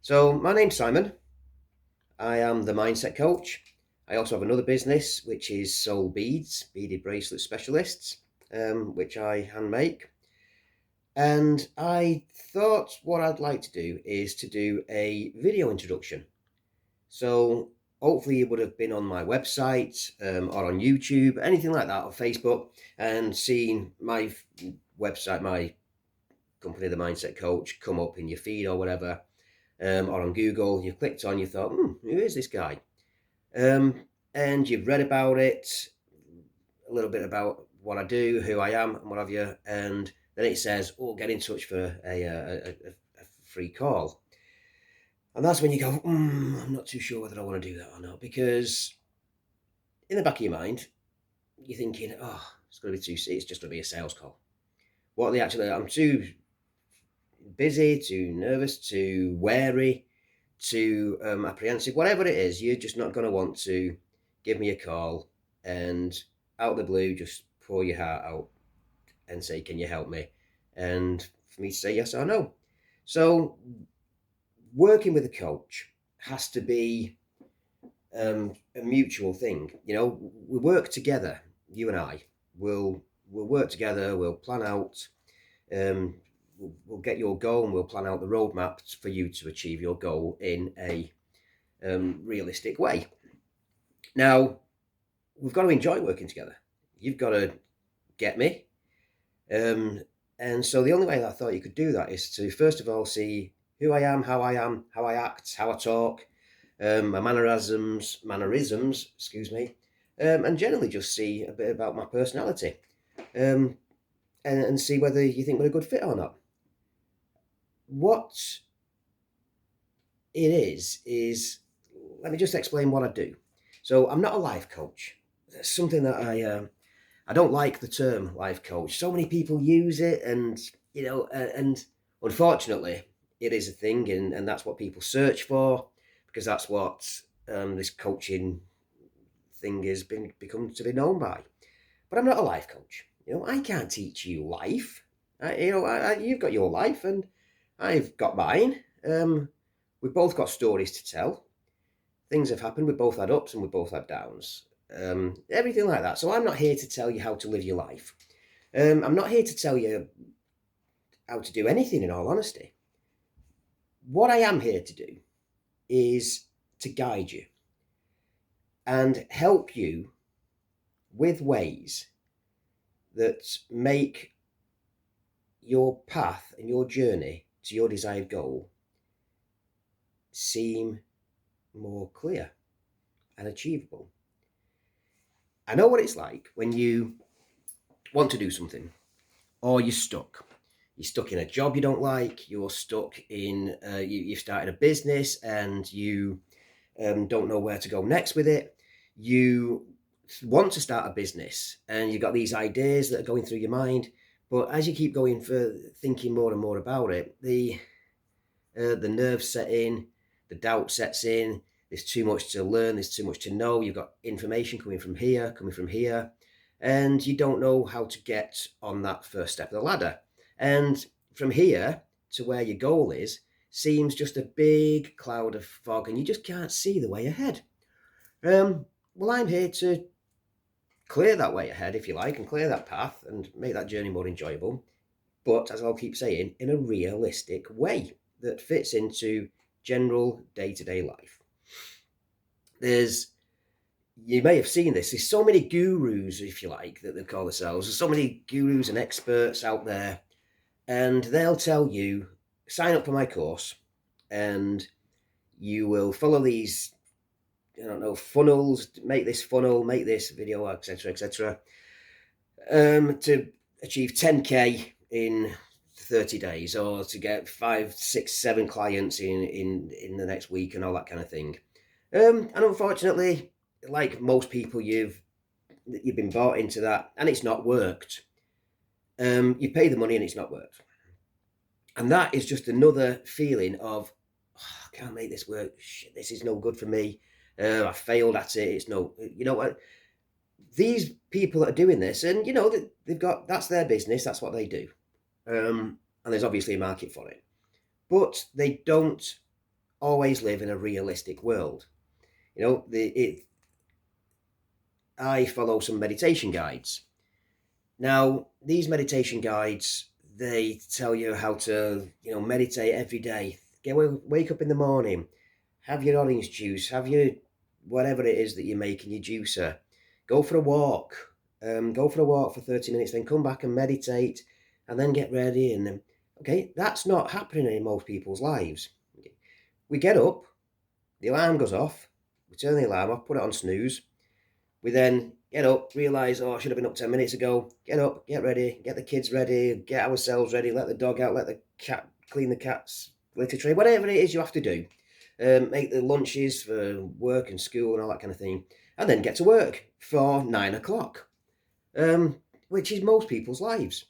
So my name's Simon. I am the mindset coach. I also have another business which is Soul Beads, beaded bracelet specialists, which I hand make. And I thought what I'd like to do is to do a video introduction. So hopefully you would have been on my website or on YouTube, anything like that, or Facebook, and seen my website, my company, the Mindset Coach, come up in your feed or whatever. Or on Google, you clicked on, you thought, who is this guy? And you've read about it, a little bit about what I do, who I am, and what have you. And then it says, get in touch for a free call. And that's when you go, I'm not too sure whether I want to do that or not, because in the back of your mind, you're thinking, it's going to be it's just going to be a sales call. What are they actually, I'm too busy, too nervous, too wary, too apprehensive, whatever it is, you're just not going to want to give me a call and out of the blue just pour your heart out and say, can you help me? And for me to say yes or no. So working with a coach has to be a mutual thing. We work together, you and I. We'll work together, we'll plan out, we'll get your goal, and we'll plan out the roadmap for you to achieve your goal in a realistic way. Now, we've got to enjoy working together. You've got to get me. And so the only way I thought you could do that is to, first of all, see who I am, how I act, how I talk, my mannerisms, and generally just see a bit about my personality, and see whether you think we're a good fit or not. What it is, let me just explain what I do. So I'm not a life coach. That's something that I don't like the term life coach. So many people use it, and and unfortunately, it is a thing, and that's what people search for, because that's what this coaching thing has become to be known by. But I'm not a life coach. I can't teach you life. You've got your life, and I've got mine. We've both got stories to tell. Things have happened. We both had ups and we both had downs. Everything like that. So I'm not here to tell you how to live your life. I'm not here to tell you how to do anything, in all honesty. What I am here to do is to guide you and help you with ways that make your path and your journey to your desired goal seem more clear and achievable. I know what it's like when you want to do something, or you're stuck. You're stuck in a job you don't like. You're stuck in, you've started a business and you don't know where to go next with it. You want to start a business and you've got these ideas that are going through your mind, but as you keep going for thinking more and more about it, the nerves set in, the doubt sets in. There's too much to learn. There's too much to know. You've got information coming from here, and you don't know how to get on that first step of the ladder. And from here to where your goal is seems just a big cloud of fog, and you just can't see the way ahead. Well, I'm here to clear that way ahead, if you like, and clear that path and make that journey more enjoyable. But as I'll keep saying, in a realistic way that fits into general day-to-day life. You may have seen this, there's so many gurus, if you like, that they call themselves. There's so many gurus and experts out there, and they'll tell you, sign up for my course, and you will follow these, funnels, make this funnel, make this video, etc., to achieve 10K in 30 days, or to get 5, 6, 7 clients in the next week, and all that kind of thing. And unfortunately, like most people, you've been bought into that, and it's not worked. You pay the money and it's not worked. And that is just another feeling of, I can't make this work. Shit, this is no good for me. I failed at it. It's no, what? These people that are doing this, and they've got, that's their business. That's what they do. And there's obviously a market for it, but they don't always live in a realistic world. I follow some meditation guides. Now, these meditation guides, they tell you how to, meditate every day. Wake up in the morning, have your orange juice, have your whatever it is that you're making, your juicer. Go for a walk. Go for a walk for 30 minutes, then come back and meditate, and then get ready. And then, okay, that's not happening in most people's lives. We get up, the alarm goes off, we turn the alarm off, put it on snooze. We then get up, realise, I should have been up 10 minutes ago. Get up, get ready, get the kids ready, get ourselves ready, let the dog out, let the cat clean the cat's litter tray, whatever it is you have to do. Make the lunches for work and school and all that kind of thing. And then get to work for 9 o'clock, which is most people's lives.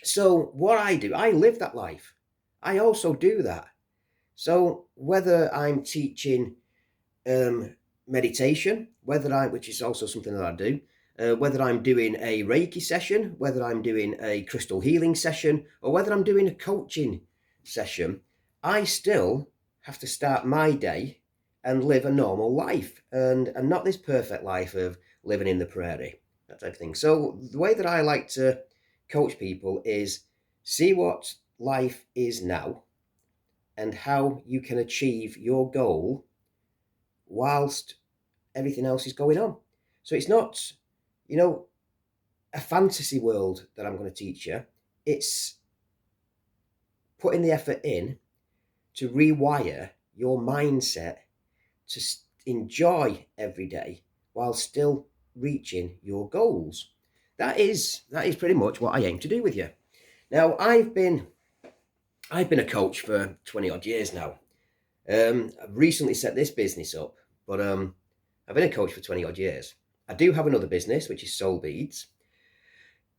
So what I do, I live that life. I also do that. So whether I'm teaching meditation, which is also something that I do, whether I'm doing a Reiki session, whether I'm doing a crystal healing session, or whether I'm doing a coaching session, I still have to start my day and live a normal life, and not this perfect life of living in the prairie, that type of thing. So the way that I like to coach people is see what life is now and how you can achieve your goal whilst everything else is going on. So it's not, a fantasy world that I'm going to teach you. It's putting the effort in to rewire your mindset to enjoy every day while still reaching your goals. That is pretty much what I aim to do with you. Now, I've been a coach for 20 odd years now. I've recently set this business up, but I've been a coach for 20 odd years. I do have another business, which is Soul Beads.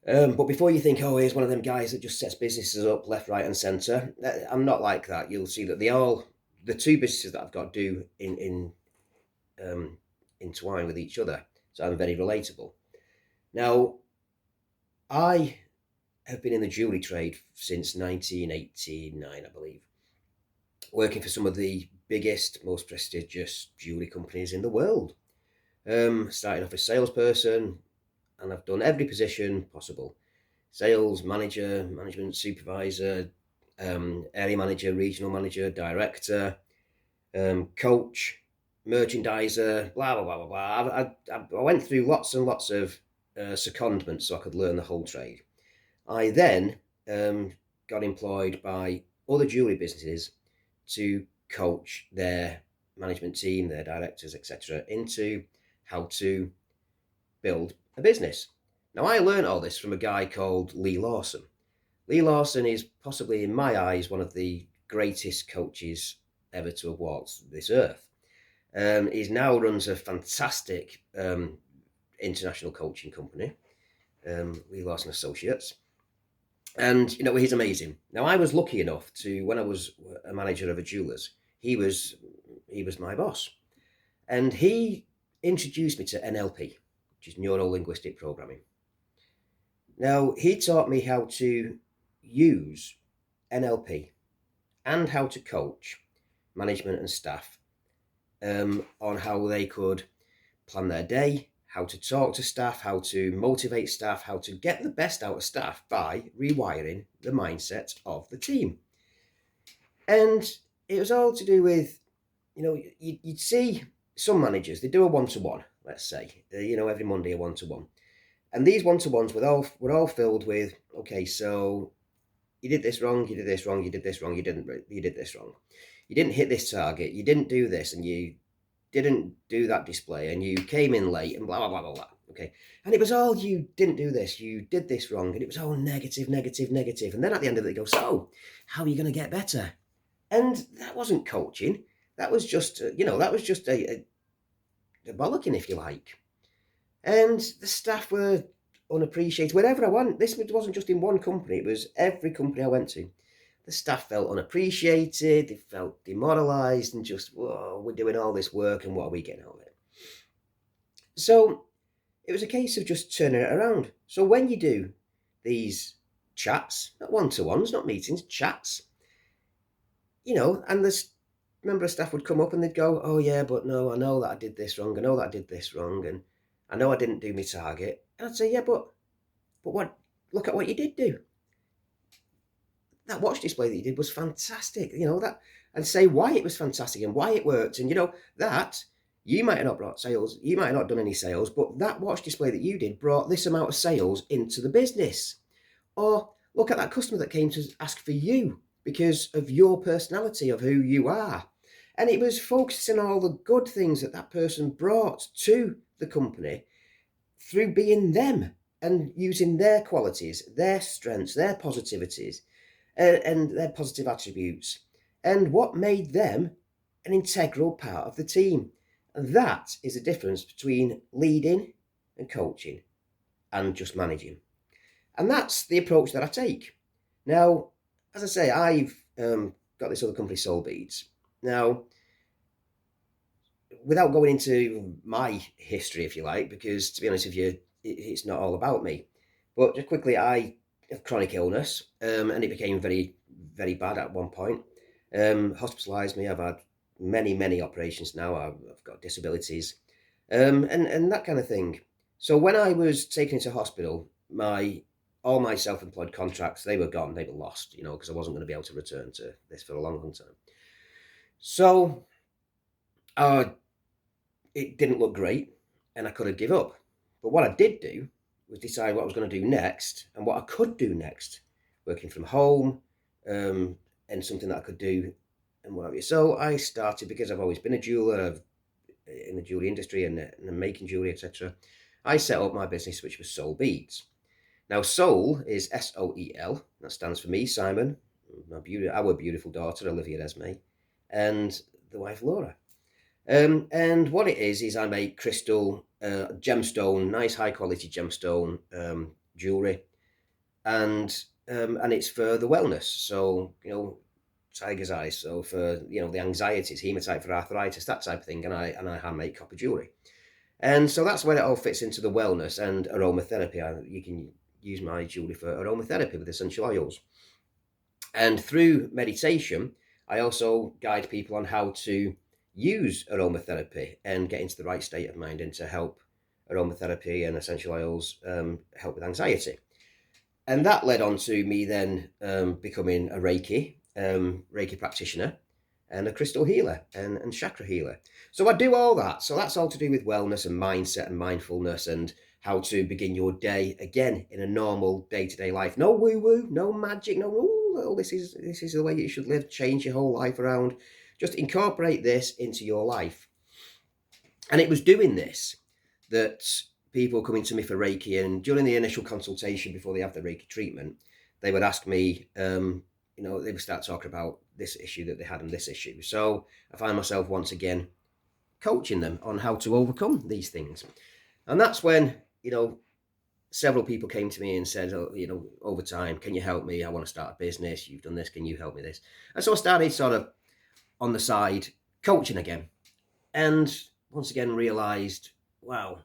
But before you think, here's one of them guys that just sets businesses up left, right, and centre, I'm not like that. You'll see that the two businesses that I've got do entwine with each other. So I'm very relatable. Now, I have been in the jewellery trade since 1989, I believe, working for some of the biggest, most prestigious jewellery companies in the world. Started off as salesperson, and I've done every position possible: sales manager, management supervisor, area manager, regional manager, director, coach, merchandiser, blah blah blah blah blah. I went through lots and lots of secondments so I could learn the whole trade. I then got employed by other jewellery businesses to coach their management team, their directors, etc., into how to build a business. Now, I learned all this from a guy called Lee Lawson. Lee Lawson is possibly, in my eyes, one of the greatest coaches ever to have walked this earth. He now runs a fantastic international coaching company, Lee Lawson Associates. And, he's amazing. Now, I was lucky enough to, when I was a manager of a jeweller's, he was my boss. And he introduced me to NLP, which is Neuro-Linguistic Programming. Now, he taught me how to use NLP and how to coach management and staff on how they could plan their day, how to talk to staff, how to motivate staff, how to get the best out of staff by rewiring the mindset of the team. And it was all to do with, you'd see some managers, they do a one-to-one, let's say, every Monday a one-to-one. And these one-to-ones were all filled with, okay, so you did this wrong, you did this wrong, you did this wrong, you did this wrong. You didn't hit this target, you didn't do this, and you didn't do that display, and you came in late, and blah, blah, blah, blah, blah. Okay. And it was all, you didn't do this, you did this wrong, and it was all negative, negative, negative. And then at the end of it, they go, so how are you going to get better? And that wasn't coaching. That was just, a bollocking, if you like. And the staff were unappreciated. Wherever I went, this wasn't just in one company, it was every company I went to. The staff felt unappreciated, they felt demoralised, and just, whoa, we're doing all this work and what are we getting out of it? So it was a case of just turning it around. So when you do these chats, not one-to-ones, not meetings, chats, and member of staff would come up and they'd go, oh yeah, but no, I know that I did this wrong. I know that I did this wrong. And I know I didn't do my target. And I'd say, yeah, but what, look at what you did do. That watch display that you did was fantastic. That, and say why it was fantastic and why it worked. And that you might have not brought sales, you might have not done any sales, but that watch display that you did brought this amount of sales into the business. Or look at that customer that came to ask for you because of your personality, of who you are. And it was focusing on all the good things that that person brought to the company through being them and using their qualities, their strengths, their positivities, and their positive attributes, and what made them an integral part of the team. And that is the difference between leading and coaching and just managing. And that's the approach that I take. Now, as I say, I've got this other company, Soul Beads. Now, without going into my history, if you like, because to be honest with you, it's not all about me. But just quickly, I have chronic illness, and it became very, very bad at one point. Hospitalised me. I've had many operations now. I've got disabilities, and that kind of thing. So when I was taken into hospital, all my self-employed contracts, they were gone. They were lost, because I wasn't going to be able to return to this for a long time. So it didn't look great, and I could have given up. But what I did do was decide what I was going to do next and what I could do next, working from home, and something that I could do and what have you. So I started, because I've always been a jeweler in the jewelry industry and making jewelry, etc. I set up my business, which was Soul Beads. Now, Soul is SOEL. That stands for me, Simon, our beautiful daughter, Olivia Esme, and the wife, Laura. And what it is I make crystal, gemstone, nice high quality gemstone jewelry, and it's for the wellness. So tiger's eyes. So for the anxieties, hematite for arthritis, that type of thing. And I hand make copper jewelry, and so that's where it all fits into the wellness and aromatherapy. You can use my jewelry for aromatherapy with essential oils, and through meditation, I also guide people on how to use aromatherapy and get into the right state of mind, and to help aromatherapy and essential oils help with anxiety. And that led on to me then becoming a Reiki practitioner and a crystal healer and chakra healer. So I do all that. So that's all to do with wellness and mindset and mindfulness, and how to begin your day again in a normal day-to-day life. No woo-woo, no magic, no, oh, this is the way you should live, change your whole life around. Just incorporate this into your life. And it was doing this that people coming to me for Reiki, and during the initial consultation before they have the Reiki treatment, they would ask me, they would start talking about this issue that they had and this issue. So I find myself once again coaching them on how to overcome these things. And that's when, several people came to me and said, over time, can you help me? I want to start a business. You've done this. Can you help me this? And so I started sort of on the side coaching again, and once again realized, wow,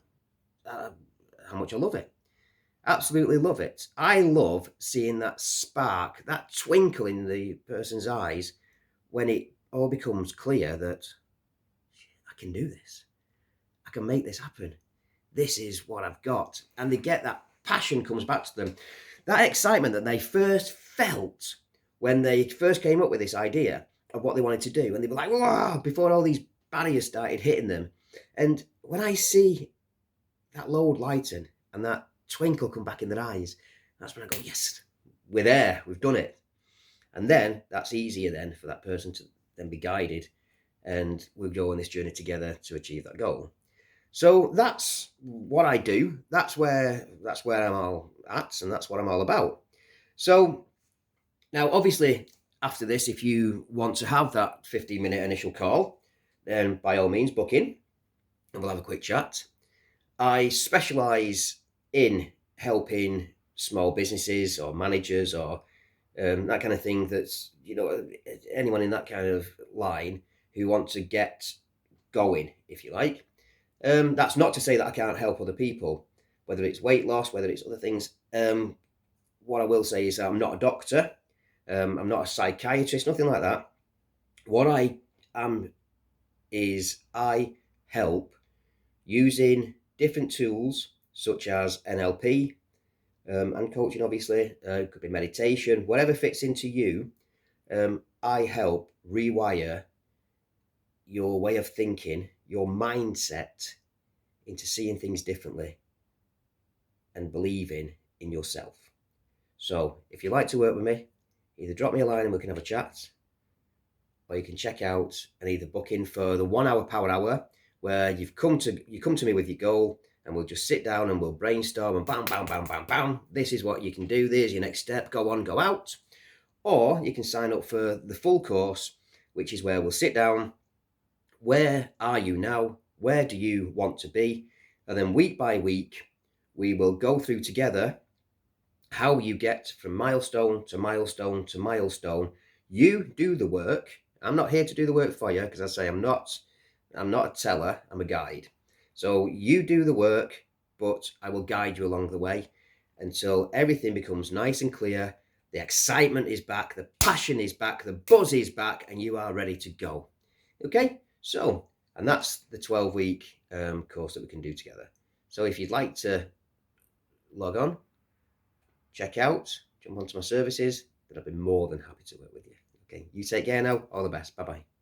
how much I love it. Absolutely love it. I love seeing that spark, that twinkle in the person's eyes when it all becomes clear that I can do this. I can make this happen. This is what I've got. And they get that passion comes back to them. That excitement that they first felt when they first came up with this idea of what they wanted to do. And they were like, wow, before all these barriers started hitting them. And when I see that load lighten and that twinkle come back in their eyes, that's when I go, yes, we're there, we've done it. And then that's easier then for that person to then be guided, and we'll go on this journey together to achieve that goal. So that's what I do. That's where I'm all at, and that's what I'm all about. So now, obviously, after this, if you want to have that 15-minute initial call, then by all means, book in and we'll have a quick chat. I specialize in helping small businesses or managers or that kind of thing. That's, anyone in that kind of line who want to get going, if you like. That's not to say that I can't help other people, whether it's weight loss, whether it's other things. What I will say is I'm not a doctor. I'm not a psychiatrist, nothing like that. What I am is I help using different tools such as NLP and coaching, obviously, it could be meditation, whatever fits into you. I help rewire your way of thinking, your mindset into seeing things differently and believing in yourself. So if you'd like to work with me, either drop me a line and we can have a chat, or you can check out and either book in for the 1 hour power hour where you come to me with your goal, and we'll just sit down and we'll brainstorm and bam, bam, bam, bam, bam. This is what you can do. There's your next step. Go on, go out. Or you can sign up for the full course, which is where we'll sit down. Where are you now? Where do you want to be? And then week by week, we will go through together how you get from milestone to milestone to milestone. You do the work. I'm not here to do the work for you, because I say I'm not a teller, I'm a guide. So you do the work, but I will guide you along the way until everything becomes nice and clear. The excitement is back, the passion is back, the buzz is back, and you are ready to go. Okay, so, and that's the 12-week course that we can do together. So if you'd like to log on, check out, jump onto my services, then I'd be more than happy to work with you. Okay, you take care now. All the best. Bye-bye.